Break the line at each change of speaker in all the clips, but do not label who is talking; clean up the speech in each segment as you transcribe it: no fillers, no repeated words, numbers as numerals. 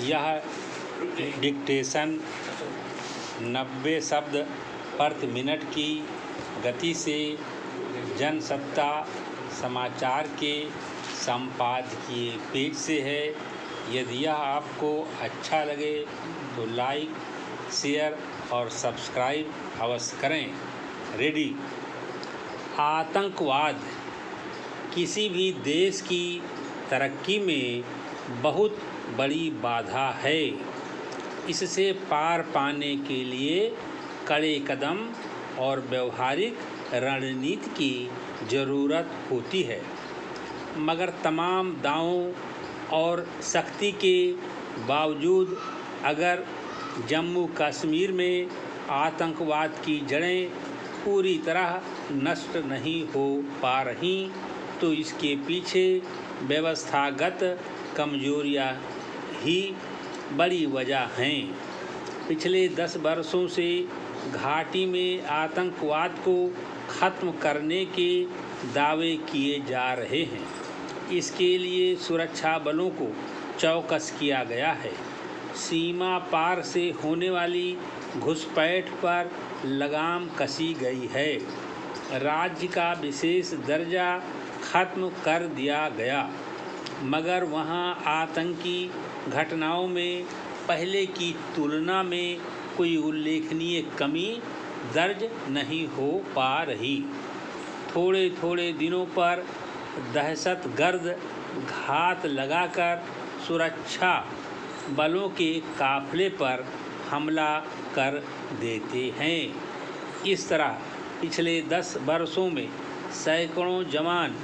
यह डिक्टेशन 90 शब्द प्रति मिनट की गति से जनसत्ता समाचार के संपादकीय पेज से है। यदि यह आपको अच्छा लगे तो लाइक, शेयर और सब्सक्राइब अवश्य करें। रेडी। आतंकवाद किसी भी देश की तरक्की में बहुत बड़ी बाधा है। इससे पार पाने के लिए कड़े कदम और व्यवहारिक रणनीति की ज़रूरत होती है। मगर तमाम दावों और शक्ति के बावजूद अगर जम्मू कश्मीर में आतंकवाद की जड़ें पूरी तरह नष्ट नहीं हो पा रही तो इसके पीछे व्यवस्थागत कमजोरियां ही बड़ी वजह हैं। पिछले 10 वर्षों से घाटी में आतंकवाद को ख़त्म करने के दावे किए जा रहे हैं। इसके लिए सुरक्षा बलों को चौकस किया गया है। सीमा पार से होने वाली घुसपैठ पर लगाम कसी गई है। राज्य का विशेष दर्जा खत्म कर दिया गया, मगर वहां आतंकी घटनाओं में पहले की तुलना में कोई उल्लेखनीय कमी दर्ज नहीं हो पा रही। थोड़े थोड़े दिनों पर दहशतगर्द घात लगाकर सुरक्षा बलों के काफिले पर हमला कर देते हैं। इस तरह पिछले 10 वर्षों में सैकड़ों जवान,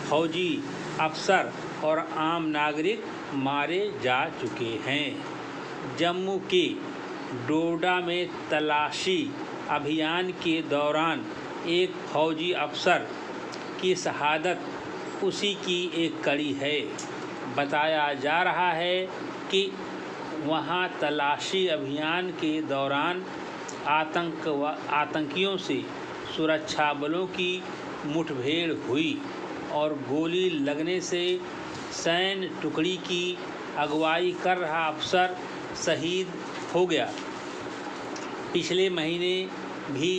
फौजी अफसर और आम नागरिक मारे जा चुके हैं। जम्मू के डोडा में तलाशी अभियान के दौरान एक फौजी अफसर की शहादत उसी की एक कड़ी है। बताया जा रहा है कि वहां तलाशी अभियान के दौरान आतंकियों से सुरक्षा बलों की मुठभेड़ हुई और गोली लगने से सैन्य टुकड़ी की अगुवाई कर रहा अफसर शहीद हो गया। पिछले महीने भी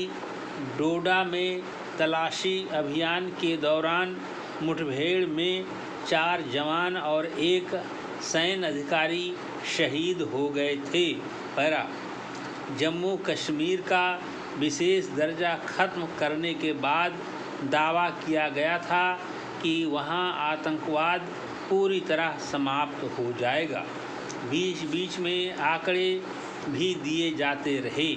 डोडा में तलाशी अभियान के दौरान मुठभेड़ में 4 जवान और 1 सैन्य अधिकारी शहीद हो गए थे। पैरा। जम्मू कश्मीर का विशेष दर्जा खत्म करने के बाद दावा किया गया था कि वहां आतंकवाद पूरी तरह समाप्त हो जाएगा। बीच बीच में आंकड़े भी दिए जाते रहे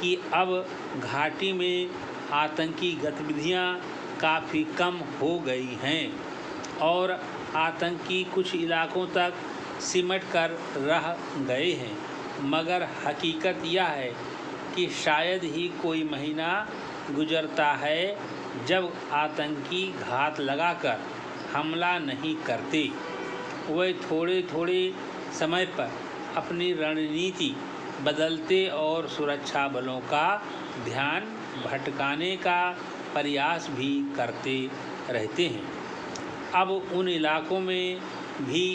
कि अब घाटी में आतंकी गतिविधियां काफ़ी कम हो गई हैं और आतंकी कुछ इलाकों तक सिमट कर रह गए हैं। मगर हकीकत यह है कि शायद ही कोई महीना गुजरता है जब आतंकी घात लगाकर हमला नहीं करते। वे थोड़े थोड़े समय पर अपनी रणनीति बदलते और सुरक्षा बलों का ध्यान भटकाने का प्रयास भी करते रहते हैं। अब उन इलाकों में भी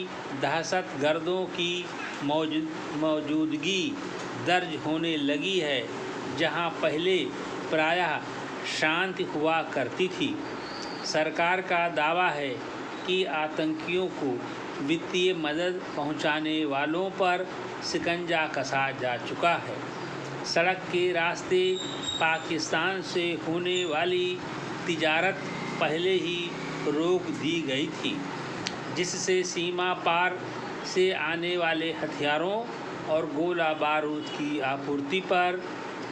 दहशतगर्दों की मौजूदगी दर्ज होने लगी है जहां पहले प्रायः शांति हुआ करती थी। सरकार का दावा है कि आतंकियों को वित्तीय मदद पहुंचाने वालों पर शिकंजा कसा जा चुका है। सड़क के रास्ते पाकिस्तान से होने वाली तिजारत पहले ही रोक दी गई थी, जिससे सीमा पार से आने वाले हथियारों और गोला बारूद की आपूर्ति पर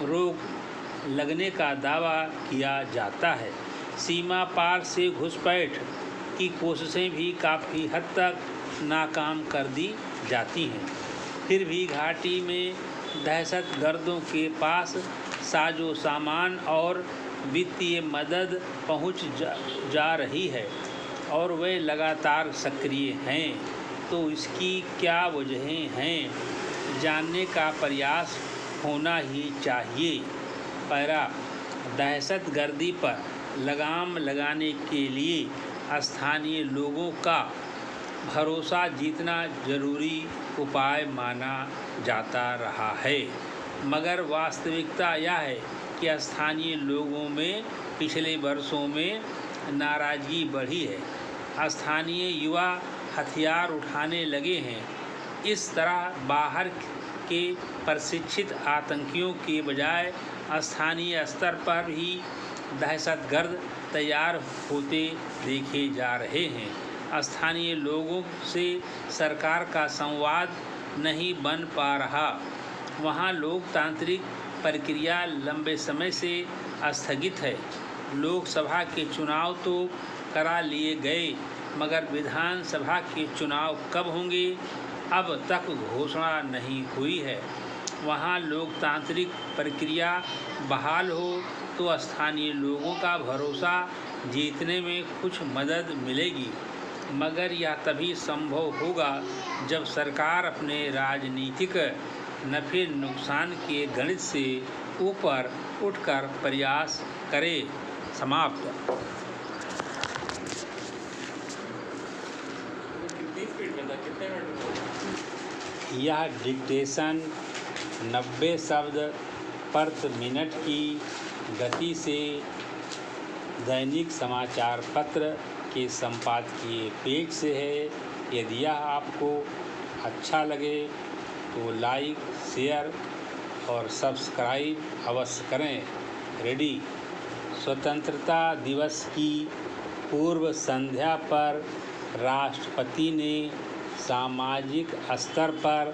रोक लगने का दावा किया जाता है। सीमा पार से घुसपैठ की कोशिशें भी काफ़ी हद तक नाकाम कर दी जाती हैं। फिर भी घाटी में दहशतगर्दों के पास साजो सामान और वित्तीय मदद पहुंच जा रही है और वे लगातार सक्रिय हैं। तो इसकी क्या वजहें हैं, जानने का प्रयास होना ही चाहिए। पैरा। दहशतगर्दी पर लगाम लगाने के लिए स्थानीय लोगों का भरोसा जीतना जरूरी उपाय माना जाता रहा है, मगर वास्तविकता यह है कि स्थानीय लोगों में पिछले वर्षों में नाराज़गी बढ़ी है। स्थानीय युवा हथियार उठाने लगे हैं। इस तरह बाहर के प्रशिक्षित आतंकियों के बजाय स्थानीय स्तर पर ही दहशतगर्द तैयार होते देखे जा रहे हैं। स्थानीय लोगों से सरकार का संवाद नहीं बन पा रहा। वहाँ लोकतांत्रिक प्रक्रिया लंबे समय से स्थगित है। लोकसभा के चुनाव तो करा लिए गए, मगर विधानसभा के चुनाव कब होंगे अब तक घोषणा नहीं हुई है। वहाँ लोकतांत्रिक प्रक्रिया बहाल हो तो स्थानीय लोगों का भरोसा जीतने में कुछ मदद मिलेगी, मगर यह तभी संभव होगा जब सरकार अपने राजनीतिक नफ़े नुकसान के गणित से ऊपर उठकर प्रयास करे। समाप्त। यह डिक्टेशन 90 शब्द प्रति मिनट की गति से दैनिक समाचार पत्र के संपादकीय पेज से है। यदि यह आपको अच्छा लगे तो लाइक, शेयर और सब्सक्राइब अवश्य करें। रेडी। स्वतंत्रता दिवस की पूर्व संध्या पर राष्ट्रपति ने सामाजिक स्तर पर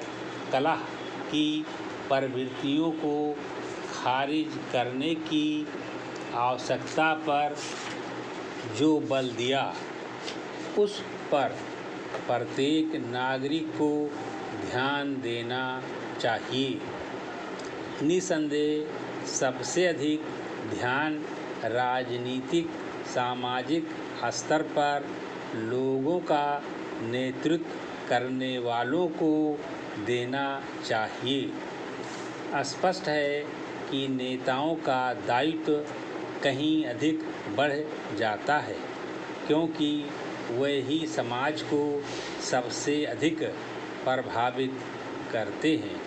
कलह की प्रवृत्तियों को खारिज करने की आवश्यकता पर जो बल दिया, उस पर प्रत्येक नागरिक को ध्यान देना चाहिए। निसंदेह सबसे अधिक ध्यान राजनीतिक सामाजिक स्तर पर लोगों का नेतृत्व करने वालों को देना चाहिए। स्पष्ट है कि नेताओं का दायित्व कहीं अधिक बढ़ जाता है, क्योंकि वे ही समाज को सबसे अधिक प्रभावित करते हैं।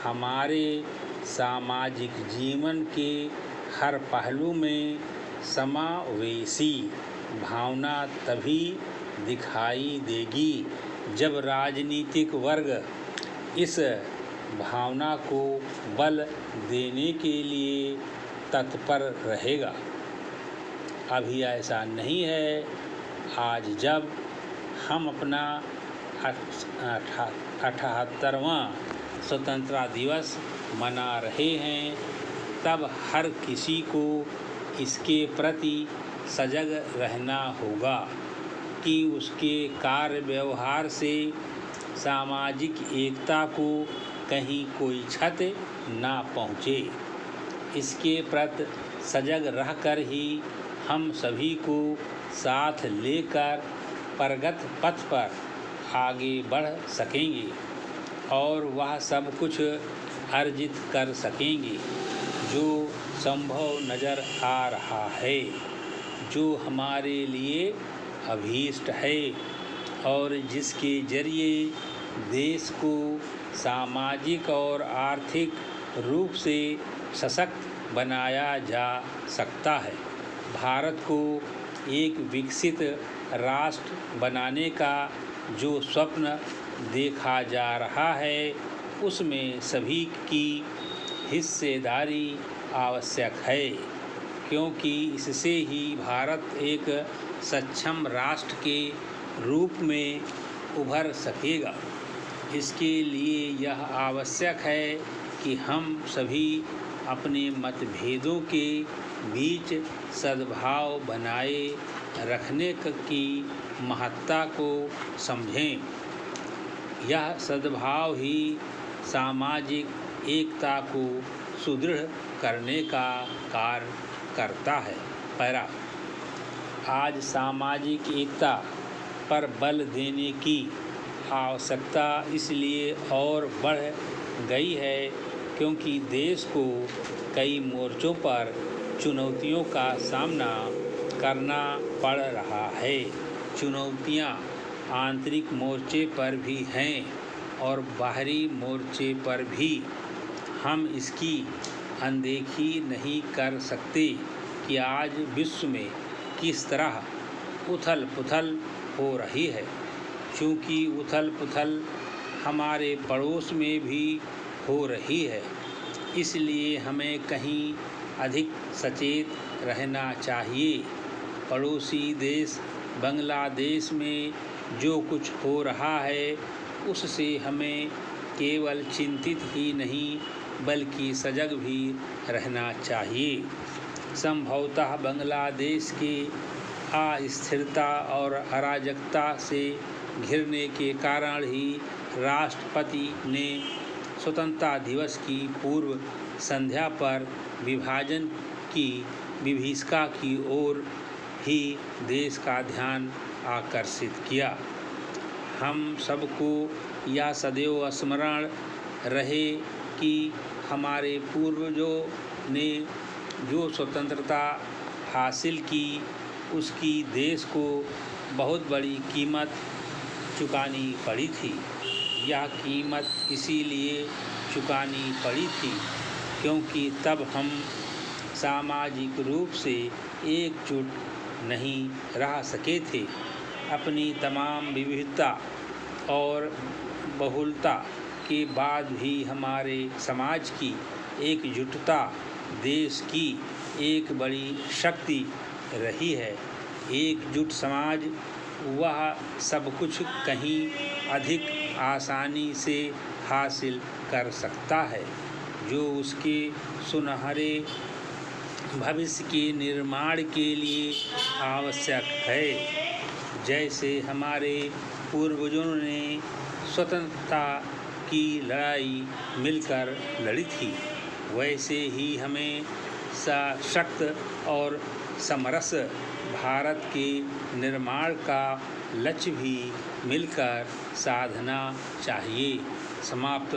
हमारे सामाजिक जीवन के हर पहलू में समावेशी भावना तभी दिखाई देगी जब राजनीतिक वर्ग इस भावना को बल देने के लिए तत्पर रहेगा। अभी ऐसा नहीं है। आज जब हम अपना 78वां स्वतंत्रता दिवस मना रहे हैं, तब हर किसी को इसके प्रति सजग रहना होगा कि उसके कार्य व्यवहार से सामाजिक एकता को कहीं कोई क्षति ना पहुँचे। इसके प्रति सजग रहकर ही हम सभी को साथ लेकर प्रगति पथ पर आगे बढ़ सकेंगे और वह सब कुछ अर्जित कर सकेंगे जो संभव नज़र आ रहा है, जो हमारे लिए अभीष्ट है और जिसके जरिए देश को सामाजिक और आर्थिक रूप से सशक्त बनाया जा सकता है। भारत को एक विकसित राष्ट्र बनाने का जो स्वप्न देखा जा रहा है, उसमें सभी की हिस्सेदारी आवश्यक है, क्योंकि इससे ही भारत एक सक्षम राष्ट्र के रूप में उभर सकेगा। इसके लिए यह आवश्यक है कि हम सभी अपने मतभेदों के बीच सद्भाव बनाए रखने की महत्ता को समझें। यह सद्भाव ही सामाजिक एकता को सुदृढ़ करने का कार्य करता है। पैरा। आज सामाजिक एकता पर बल देने की आवश्यकता इसलिए और बढ़ गई है क्योंकि देश को कई मोर्चों पर चुनौतियों का सामना करना पड़ रहा है। चुनौतियां आंतरिक मोर्चे पर भी हैं और बाहरी मोर्चे पर भी। हम इसकी अनदेखी नहीं कर सकते कि आज विश्व में किस तरह उथल पुथल हो रही है। चूँकि उथल पुथल हमारे पड़ोस में भी हो रही है, इसलिए हमें कहीं अधिक सचेत रहना चाहिए। पड़ोसी देश बांग्लादेश में जो कुछ हो रहा है उससे हमें केवल चिंतित ही नहीं बल्कि सजग भी रहना चाहिए। संभवतः बांग्लादेश के अस्थिरता और अराजकता से घिरने के कारण ही राष्ट्रपति ने स्वतंत्रता दिवस की पूर्व संध्या पर विभाजन की विभीषिका की ओर ही देश का ध्यान आकर्षित किया। हम सबको यह सदैव स्मरण रहे कि हमारे पूर्वजों ने जो स्वतंत्रता हासिल की उसकी देश को बहुत बड़ी कीमत चुकानी पड़ी थी। यह कीमत इसीलिए चुकानी पड़ी थी क्योंकि तब हम सामाजिक रूप से एकजुट नहीं रह सके थे। अपनी तमाम विविधता और बहुलता के बाद भी हमारे समाज की एकजुटता देश की एक बड़ी शक्ति रही है। एकजुट समाज वह सब कुछ कहीं अधिक आसानी से हासिल कर सकता है जो उसके सुनहरे भविष्य के निर्माण के लिए आवश्यक है। जैसे हमारे पूर्वजों ने स्वतंत्रता की लड़ाई मिलकर लड़ी थी, वैसे ही हमें सशक्त और समरस भारत के निर्माण का लक्ष्य भी मिलकर साधना चाहिए। समाप्त।